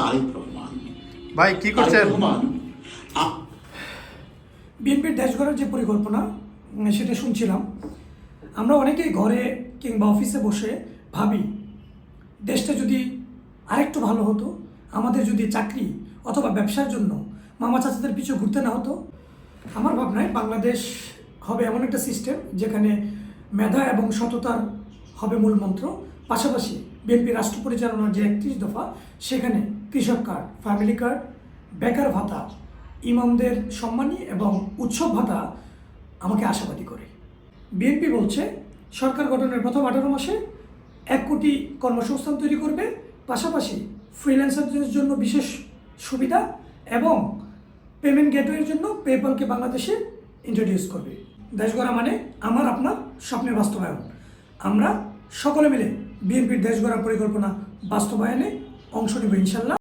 তারেক রহমান। ভাই কি করছেন? বিএনপির দেশ গড়ার যে পরিকল্পনা সেটা শুনছিলাম। আমরা অনেকেই ঘরে কিংবা অফিসে বসে ভাবি দেশটা যদি আরেকটু ভালো হতো, আমাদের যদি চাকরি অথবা ব্যবসার জন্য মামা চাচাদের পিছু ঘুরতে না হতো। আমার ভাবনায় বাংলাদেশ হবে এমন একটা সিস্টেম যেখানে মেধা এবং সততার হবে মূল মন্ত্র। পাশাপাশি বিএনপি রাষ্ট্র পরিচালনার যে 31 দফা, সেখানে কৃষক কার্ড, ফ্যামিলি কার্ড, বেকার ভাতা, ইমামদের সম্মানী এবং উৎসব ভাতা আমাকে আশাবাদী করে। বিএনপি বলছে সরকার গঠনের প্রথম 18 মাসে 1 কোটি কর্মসংস্থান তৈরি করবে, পাশাপাশি ফ্রিল্যান্সারদের জন্য বিশেষ সুবিধা এবং পেমেন্ট গেটওয়ের জন্য পেপ্যালকে বাংলাদেশে ইন্ট্রোডিউস করবে। দেশ গড়া মানে আমার আপনার স্বপ্নের বাস্তবায়ন। আমরা সকলে মিলে বিএনপির দেশ গড়ার পরিকল্পনা বাস্তবায়নে অংশ নেব ইনশাল্লাহ।